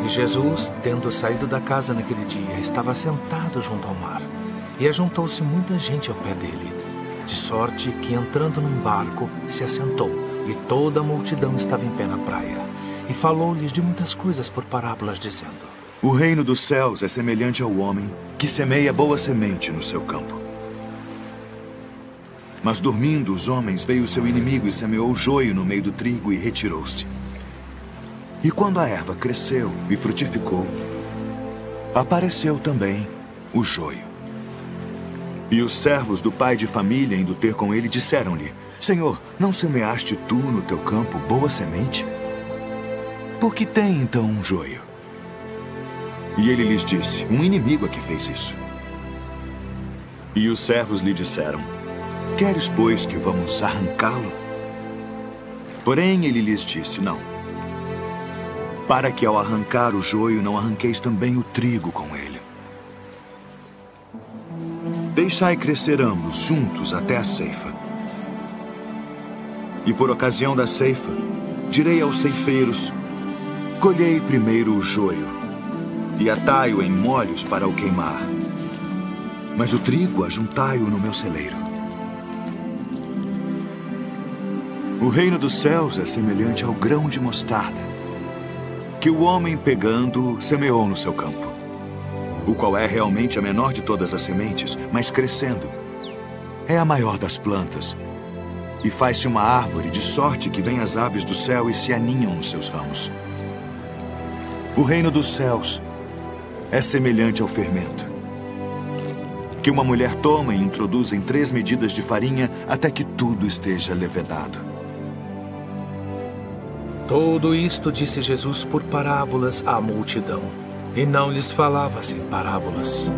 E Jesus, tendo saído da casa naquele dia, estava sentado junto ao mar. E ajuntou-se muita gente ao pé dele, de sorte que, entrando num barco, se assentou, e toda a multidão estava em pé na praia. E falou-lhes de muitas coisas por parábolas, dizendo: O reino dos céus é semelhante ao homem que semeia boa semente no seu campo. Mas dormindo os homens, veio o seu inimigo e semeou joio no meio do trigo e retirou-se. E quando a erva cresceu e frutificou, apareceu também o joio. E os servos do pai de família, indo ter com ele, disseram-lhe: Senhor, não semeaste tu no teu campo boa semente? Por que tem então um joio? E ele lhes disse: um inimigo é que fez isso. E os servos lhe disseram: Queres, pois, que vamos arrancá-lo? Porém ele lhes disse: Não, para que ao arrancar o joio não arranqueis também o trigo com ele. Deixai crescer ambos juntos até a ceifa. E por ocasião da ceifa, direi aos ceifeiros: colhei primeiro o joio, e atai-o em molhos para o queimar. Mas o trigo ajuntai-o no meu celeiro. O reino dos céus é semelhante ao grão de mostarda, que o homem pegando semeou no seu campo, o qual é realmente a menor de todas as sementes, mas crescendo é a maior das plantas, e faz-se uma árvore, de sorte que vêm as aves do céu e se aninham nos seus ramos. O reino dos céus é semelhante ao fermento, que uma mulher toma e introduz em 3 medidas de farinha até que tudo esteja levedado. Tudo isto disse Jesus por parábolas à multidão, e não lhes falava sem parábolas.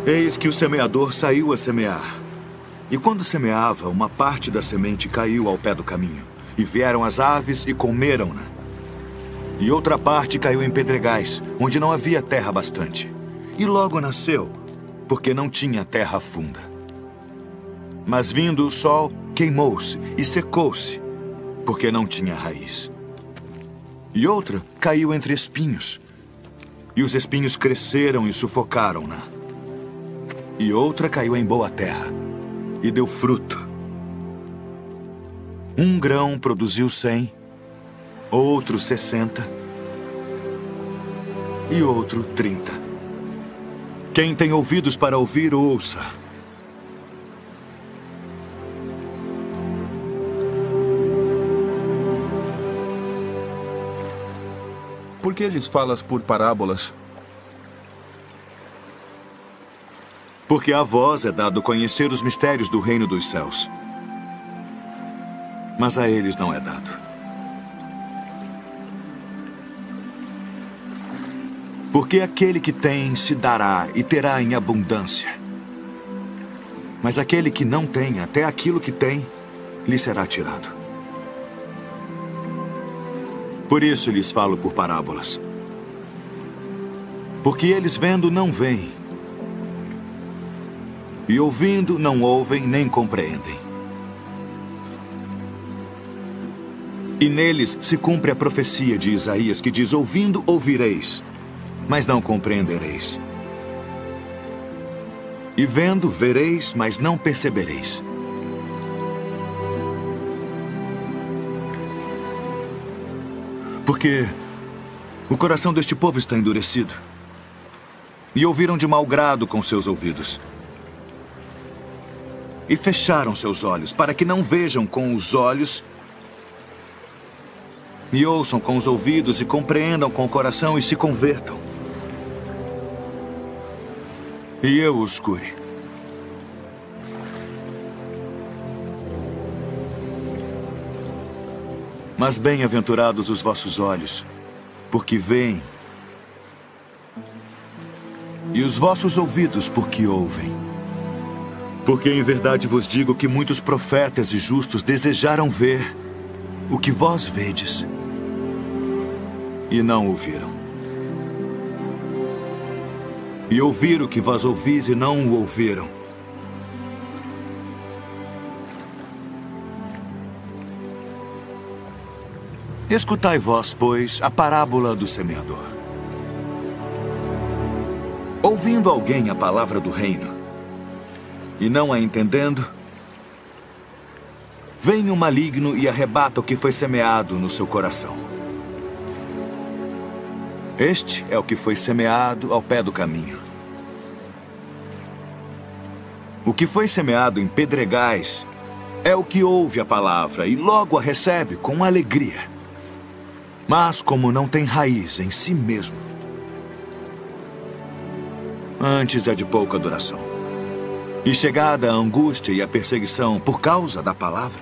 Eis que o semeador saiu a semear. E quando semeava, uma parte da semente caiu ao pé do caminho, e vieram as aves e comeram-na. E outra parte caiu em pedregais, onde não havia terra bastante. E logo nasceu, porque não tinha terra funda. Mas vindo o sol, queimou-se e secou-se, porque não tinha raiz. E outra caiu entre espinhos, e os espinhos cresceram e sufocaram-na. E outra caiu em boa terra, e deu fruto. Um grão produziu 100, outro 60, e outro 30. Quem tem ouvidos para ouvir, ouça. Por que lhes falas por parábolas? Porque a vós é dado conhecer os mistérios do reino dos céus, mas a eles não é dado. Porque aquele que tem se dará e terá em abundância, mas aquele que não tem, até aquilo que tem, lhe será tirado. Por isso lhes falo por parábolas. Porque eles vendo não veem, e ouvindo não ouvem nem compreendem. E neles se cumpre a profecia de Isaías, que diz: ouvindo ouvireis, mas não compreendereis. E vendo vereis, mas não percebereis. Porque o coração deste povo está endurecido, e ouviram de mau grado com seus ouvidos, e fecharam seus olhos, para que não vejam com os olhos, e ouçam com os ouvidos, e compreendam com o coração, e se convertam, e eu os cure. Mas bem-aventurados os vossos olhos, porque veem, e os vossos ouvidos, porque ouvem. Porque em verdade vos digo que muitos profetas e justos desejaram ver o que vós vedes, e não o viram. e ouvir o que vós ouvis e não o ouviram. Escutai vós, pois, a parábola do semeador. Ouvindo alguém a palavra do reino, e não a entendendo, vem o maligno e arrebata o que foi semeado no seu coração. Este é o que foi semeado ao pé do caminho. O que foi semeado em pedregais é o que ouve a palavra e logo a recebe com alegria. Mas como não tem raiz em si mesmo, antes é de pouca duração. E chegada a angústia e a perseguição por causa da palavra,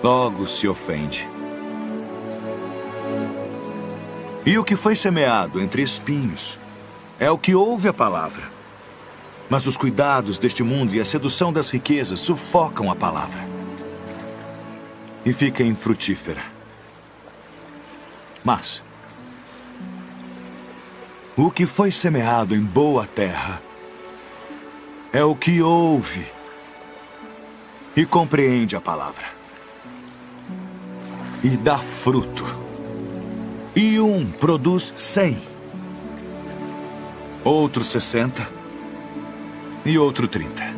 logo se ofende. E o que foi semeado entre espinhos é o que ouve a palavra. Mas os cuidados deste mundo e a sedução das riquezas sufocam a palavra e fica infrutífera. Mas o que foi semeado em boa terra é o que ouve e compreende a palavra e dá fruto. E um produz 100, outro 60 e outro 30.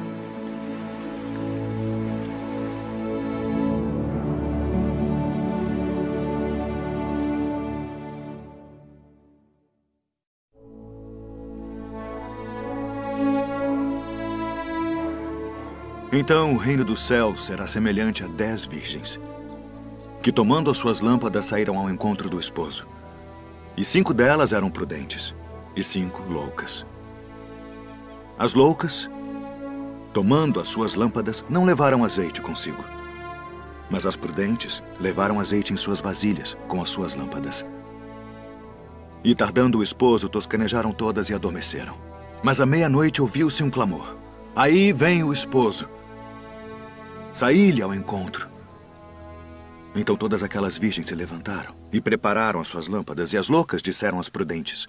Então o reino do céu será semelhante a 10 virgens, que tomando as suas lâmpadas saíram ao encontro do esposo. E 5 delas eram prudentes, e 5 loucas. As loucas, tomando as suas lâmpadas, não levaram azeite consigo. Mas as prudentes levaram azeite em suas vasilhas com as suas lâmpadas. E tardando o esposo, toscanejaram todas e adormeceram. Mas à meia-noite ouviu-se um clamor. Aí vem o esposo. Saí-lhe ao encontro. Então todas aquelas virgens se levantaram e prepararam as suas lâmpadas, e as loucas disseram às prudentes: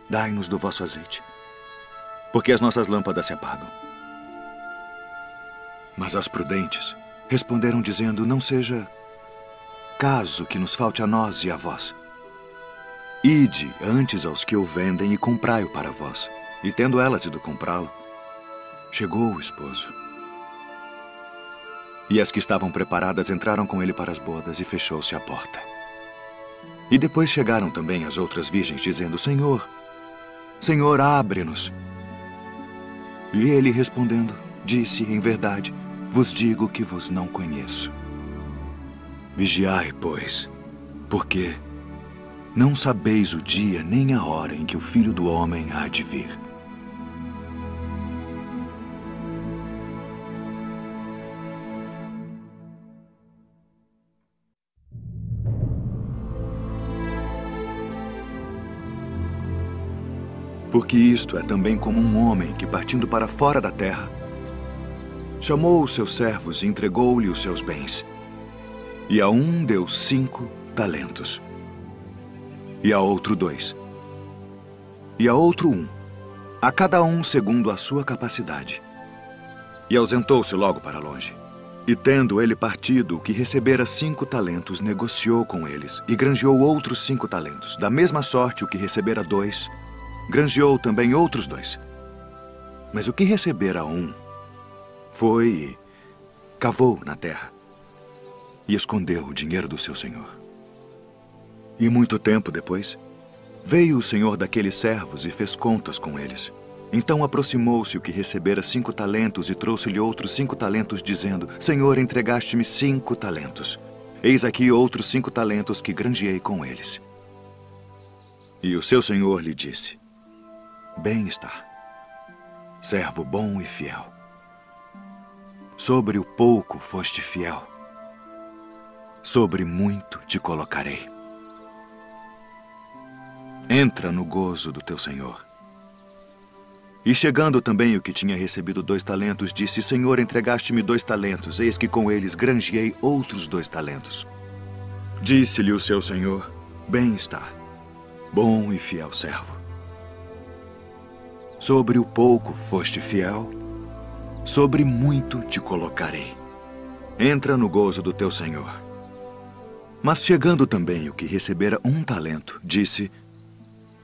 dai-nos do vosso azeite, porque as nossas lâmpadas se apagam. Mas as prudentes responderam dizendo: não seja caso que nos falte a nós e a vós. Ide antes aos que o vendem e comprai-o para vós. E tendo elas ido comprá-lo, chegou o esposo. E as que estavam preparadas entraram com ele para as bodas e fechou-se a porta. E depois chegaram também as outras virgens, dizendo: Senhor, Senhor, abre-nos. E ele, respondendo, disse: em verdade, vos digo que vos não conheço. Vigiai, pois, porque não sabeis o dia nem a hora em que o Filho do Homem há de vir. Porque isto é também como um homem que, partindo para fora da terra, chamou os seus servos e entregou-lhe os seus bens. E a um deu 5 talentos, e a outro 2, e a outro 1, a cada um segundo a sua capacidade. E ausentou-se logo para longe. E tendo ele partido, o que recebera 5 talentos, negociou com eles, e granjeou outros 5 talentos. Da mesma sorte, o que recebera 2, granjeou também outros 2. Mas o que recebera 1, foi e cavou na terra, e escondeu o dinheiro do seu senhor. E muito tempo depois, veio o senhor daqueles servos e fez contas com eles. Então aproximou-se o que recebera 5 talentos e trouxe-lhe outros 5 talentos, dizendo: Senhor, entregaste-me 5 talentos. Eis aqui outros 5 talentos que granjeei com eles. E o seu senhor lhe disse: bem está, servo bom e fiel. Sobre o pouco foste fiel, sobre muito te colocarei. Entra no gozo do teu senhor. E chegando também o que tinha recebido 2 talentos, disse: Senhor, entregaste-me 2 talentos, eis que com eles granjeei outros 2 talentos. Disse-lhe o seu senhor: bem está, bom e fiel servo. Sobre o pouco foste fiel, sobre muito te colocarei. Entra no gozo do teu senhor. Mas chegando também o que recebera 1 talento, disse: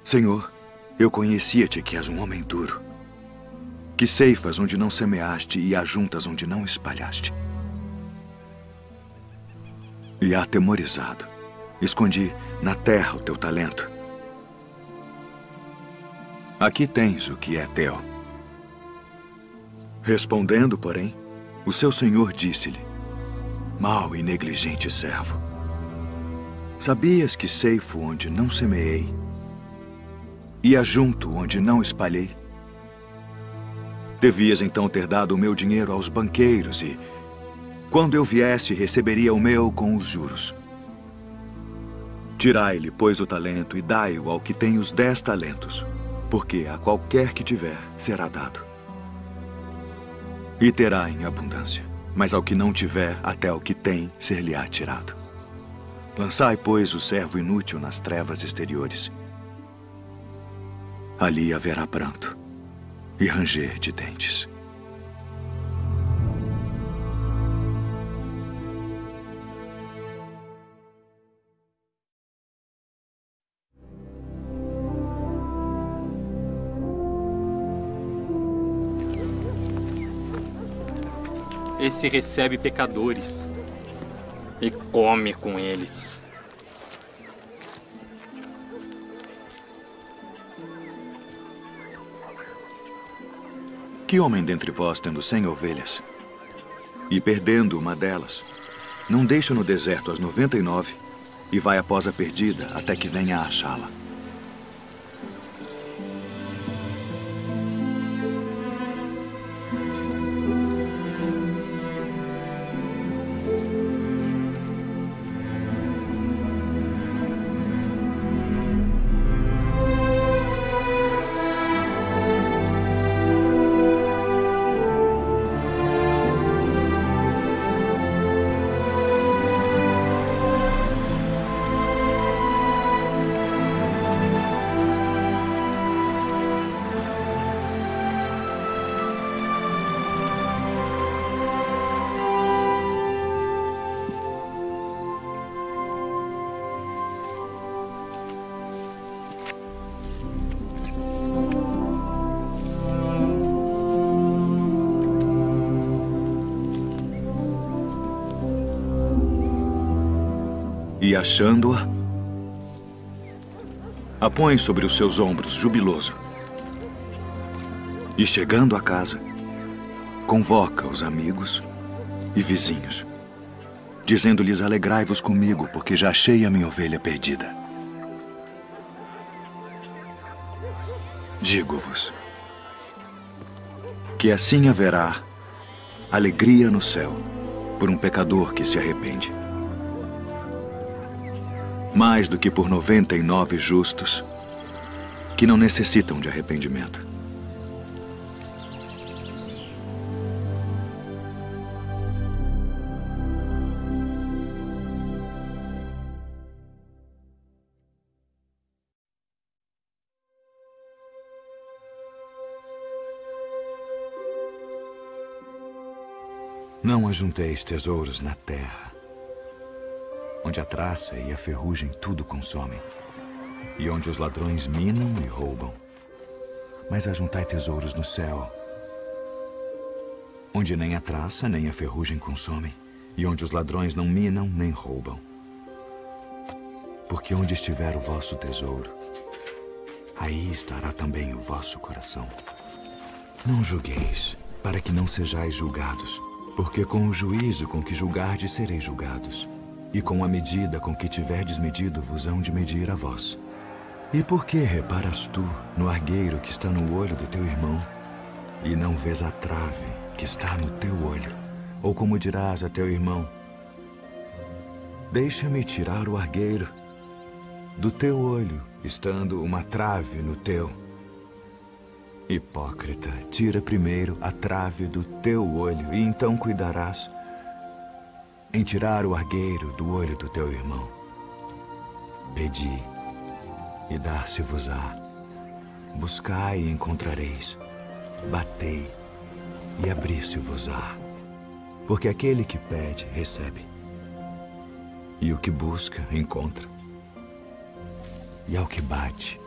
Senhor, eu conhecia-te que és um homem duro, que ceifas onde não semeaste e ajuntas onde não espalhaste. E atemorizado, escondi na terra o teu talento. Aqui tens o que é teu. Respondendo, porém, o seu senhor disse-lhe: Mau e negligente servo, sabias que ceifo onde não semeei e ajunto onde não espalhei? Devias então ter dado o meu dinheiro aos banqueiros e, quando eu viesse, receberia o meu com os juros. Tirai-lhe, pois, o talento e dai-o ao que tem os 10 talentos, porque a qualquer que tiver será dado. E terá em abundância, mas ao que não tiver, até o que tem ser-lhe-á tirado. Lançai, pois, o servo inútil nas trevas exteriores. Ali haverá pranto e ranger de dentes. Esse recebe pecadores e come com eles. Que homem dentre vós, tendo 100 ovelhas, e perdendo uma delas, não deixa no deserto as 99 e vai após a perdida até que venha a achá-la? E achando-a, a põe sobre os seus ombros, jubiloso. E chegando a casa, convoca os amigos e vizinhos, dizendo-lhes: alegrai-vos comigo, porque já achei a minha ovelha perdida. Digo-vos que assim haverá alegria no céu por um pecador que se arrepende, mais do que por 99 justos que não necessitam de arrependimento. Não ajunteis tesouros na terra, onde a traça e a ferrugem tudo consomem, e onde os ladrões minam e roubam. Mas ajuntai tesouros no céu, onde nem a traça nem a ferrugem consomem, e onde os ladrões não minam nem roubam. Porque onde estiver o vosso tesouro, aí estará também o vosso coração. Não julgueis, para que não sejais julgados, porque com o juízo com que julgardes sereis julgados, e com a medida com que tiverdes medido vos hão de medir a vós. E por que reparas tu no argueiro que está no olho do teu irmão, e não vês a trave que está no teu olho? Ou como dirás a teu irmão: deixa-me tirar o argueiro do teu olho, estando uma trave no teu? Hipócrita, tira primeiro a trave do teu olho, e então cuidarás em tirar o argueiro do olho do teu irmão. Pedi, e dar-se-vos-á. Buscai e encontrareis. Batei e abrir-se-vos-á. Porque aquele que pede, recebe. E o que busca, encontra. E ao que bate,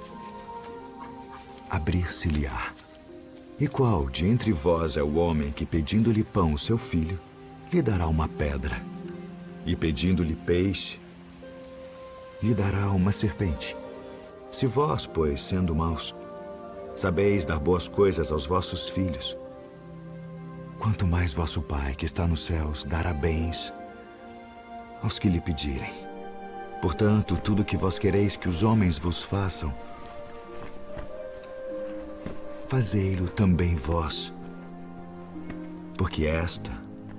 abrir-se-lhe-á. E qual de entre vós é o homem que, pedindo-lhe pão, o seu filho, lhe dará uma pedra? E pedindo-lhe peixe, lhe dará uma serpente? Se vós, pois, sendo maus, sabeis dar boas coisas aos vossos filhos, quanto mais vosso Pai, que está nos céus, dará bens aos que lhe pedirem. Portanto, tudo que vós quereis que os homens vos façam, fazei-lo também vós. Porque esta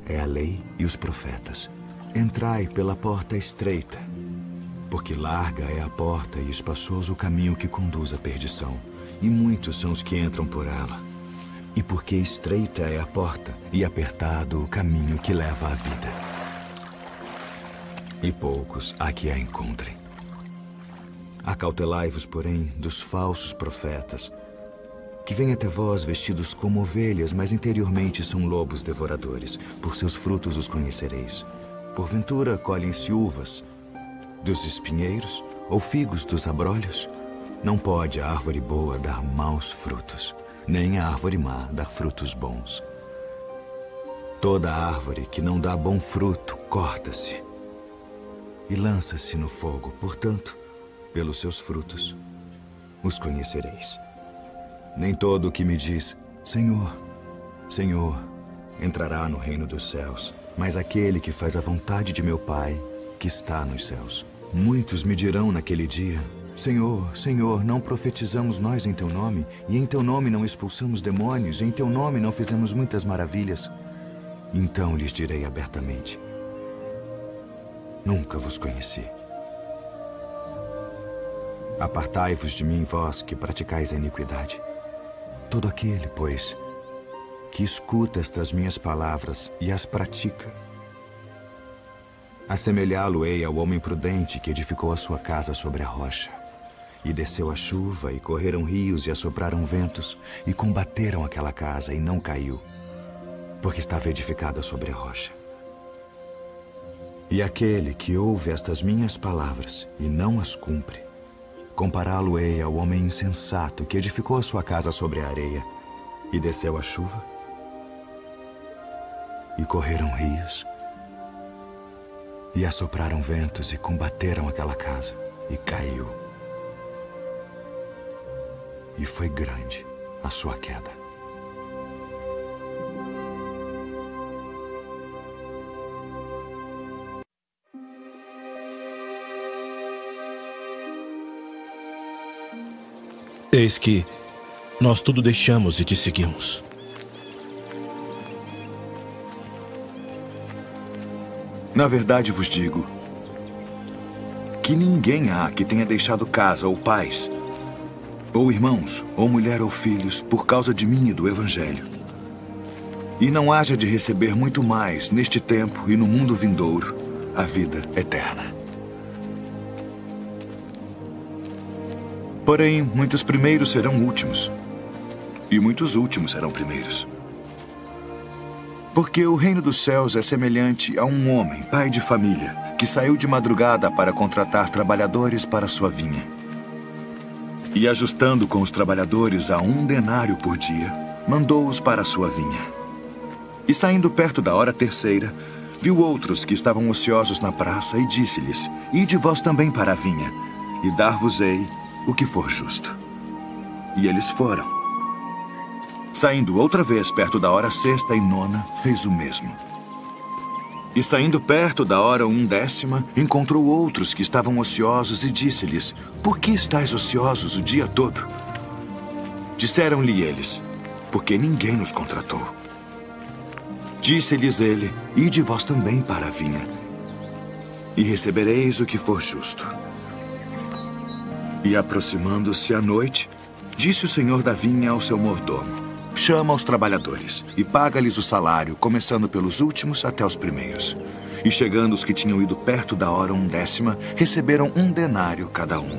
é a lei e os profetas. Entrai pela porta estreita, porque larga é a porta e espaçoso o caminho que conduz à perdição, e muitos são os que entram por ela. E porque estreita é a porta e apertado o caminho que leva à vida, e poucos há que a encontrem. Acautelai-vos, porém, dos falsos profetas, que vêm até vós vestidos como ovelhas, mas interiormente são lobos devoradores. Por seus frutos os conhecereis. Porventura colhem-se uvas dos espinheiros ou figos dos abrolhos? Não pode a árvore boa dar maus frutos, nem a árvore má dar frutos bons. Toda árvore que não dá bom fruto corta-se e lança-se no fogo. Portanto, pelos seus frutos os conhecereis. Nem todo o que me diz, Senhor, Senhor, entrará no reino dos céus, mas aquele que faz a vontade de meu Pai, que está nos céus. Muitos me dirão naquele dia, Senhor, Senhor, não profetizamos nós em Teu nome, e em Teu nome não expulsamos demônios, e em Teu nome não fizemos muitas maravilhas? Então lhes direi abertamente, nunca vos conheci. Apartai-vos de mim, vós que praticais a iniquidade. Todo aquele, pois, que escuta estas minhas palavras e as pratica, assemelhá-lo-ei ao homem prudente que edificou a sua casa sobre a rocha. E desceu a chuva, e correram rios, e assopraram ventos, e combateram aquela casa, e não caiu, porque estava edificada sobre a rocha. E aquele que ouve estas minhas palavras e não as cumpre, compará-lo-ei ao homem insensato que edificou a sua casa sobre a areia, e desceu a chuva, e correram rios, e assopraram ventos, e combateram aquela casa, e caiu. E foi grande a sua queda. Eis que nós tudo deixamos e te seguimos. Na verdade vos digo que ninguém há que tenha deixado casa ou pais, ou irmãos, ou mulher ou filhos, por causa de mim e do Evangelho, e não haja de receber muito mais neste tempo e no mundo vindouro a vida eterna. Porém, muitos primeiros serão últimos, e muitos últimos serão primeiros. Porque o reino dos céus é semelhante a um homem, pai de família, que saiu de madrugada para contratar trabalhadores para sua vinha. E ajustando com os trabalhadores a 1 denário por dia, mandou-os para a sua vinha. E saindo perto da hora terceira, viu outros que estavam ociosos na praça e disse-lhes, ide vós também para a vinha, e dar-vos-ei o que for justo. E eles foram. Saindo outra vez perto da hora sexta e nona, fez o mesmo. E saindo perto da hora 1/10, encontrou outros que estavam ociosos e disse-lhes, por que estáis ociosos o dia todo? Disseram-lhe eles, porque ninguém nos contratou. Disse-lhes ele, ide vós também para a vinha, e recebereis o que for justo. E aproximando-se a noite, disse o senhor da vinha ao seu mordomo, chama os trabalhadores e paga-lhes o salário, começando pelos últimos até os primeiros. E chegando os que tinham ido perto da hora 1/10, receberam 1 denário cada um.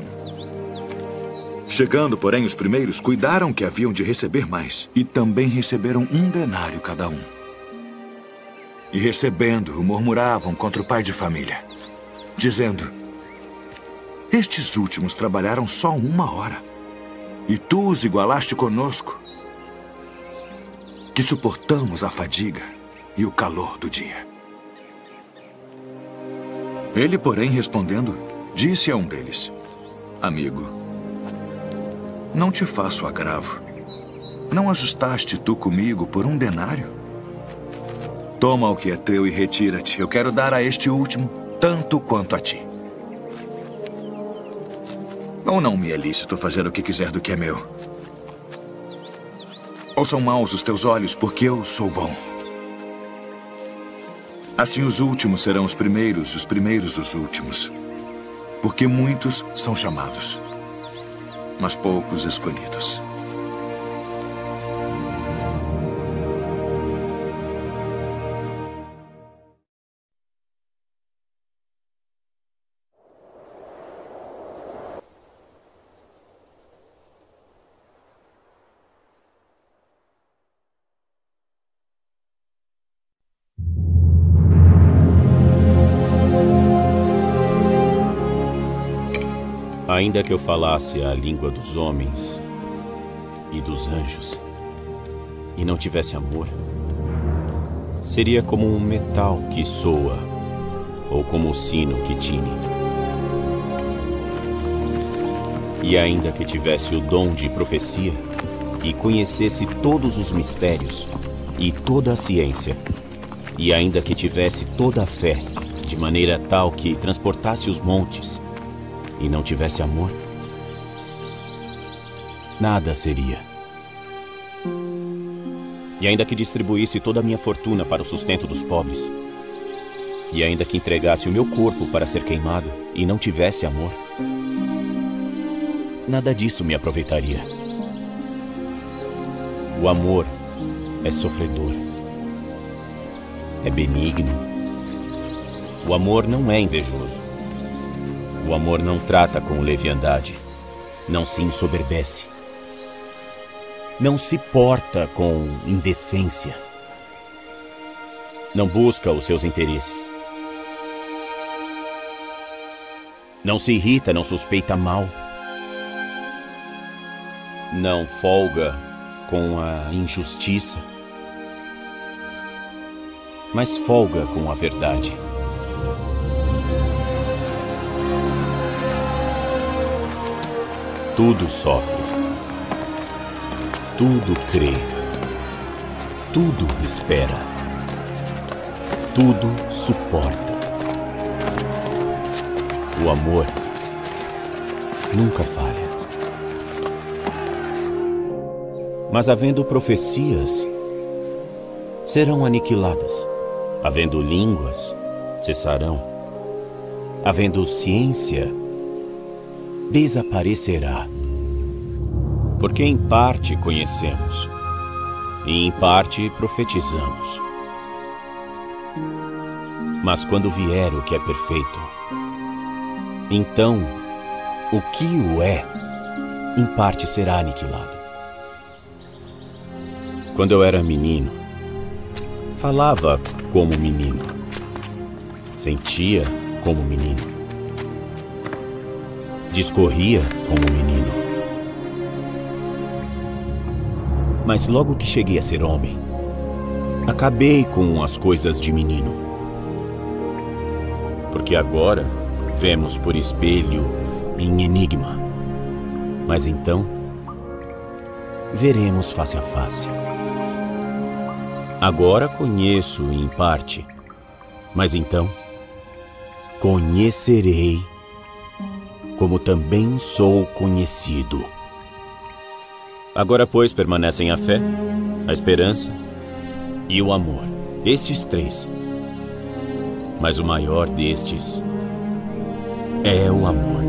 Chegando, porém, os primeiros cuidaram que haviam de receber mais, e também receberam 1 denário cada um. E recebendo-o, murmuravam contra o pai de família, dizendo: estes últimos trabalharam só 1 hora, e tu os igualaste conosco, que suportamos a fadiga e o calor do dia. Ele, porém, respondendo, disse a um deles: amigo, não te faço agravo. Não ajustaste tu comigo por 1 denário? Toma o que é teu e retira-te. Eu quero dar a este último tanto quanto a ti. Ou não me é lícito fazer o que quiser do que é meu? Ou são maus os teus olhos porque eu sou bom? Assim os últimos serão os primeiros os últimos. Porque muitos são chamados, mas poucos escolhidos. Ainda que eu falasse a língua dos homens e dos anjos e não tivesse amor, seria como um metal que soa ou como um sino que tine. E ainda que tivesse o dom de profecia e conhecesse todos os mistérios e toda a ciência, e ainda que tivesse toda a fé, de maneira tal que transportasse os montes, e não tivesse amor, nada seria. E ainda que distribuísse toda a minha fortuna para o sustento dos pobres, e ainda que entregasse o meu corpo para ser queimado e não tivesse amor, nada disso me aproveitaria. O amor é sofredor, é benigno. O amor não é invejoso. O amor não trata com leviandade, não se ensoberbece, não se porta com indecência, não busca os seus interesses, não se irrita, não suspeita mal, não folga com a injustiça, mas folga com a verdade. Tudo sofre, tudo crê, tudo espera, tudo suporta. O amor nunca falha. Mas havendo profecias, serão aniquiladas. Havendo línguas, cessarão. Havendo ciência, desaparecerá. Porque em parte conhecemos, e em parte profetizamos. Mas quando vier o que é perfeito, então o que o é, em parte será aniquilado. Quando eu era menino, falava como menino, sentia como menino, discorria como menino. Mas logo que cheguei a ser homem, acabei com as coisas de menino. Porque agora vemos por espelho em enigma, mas então veremos face a face. Agora conheço em parte, mas então conhecerei como também sou conhecido. Agora, pois, permanecem a fé, a esperança e o amor. Estes três. Mas o maior destes é o amor.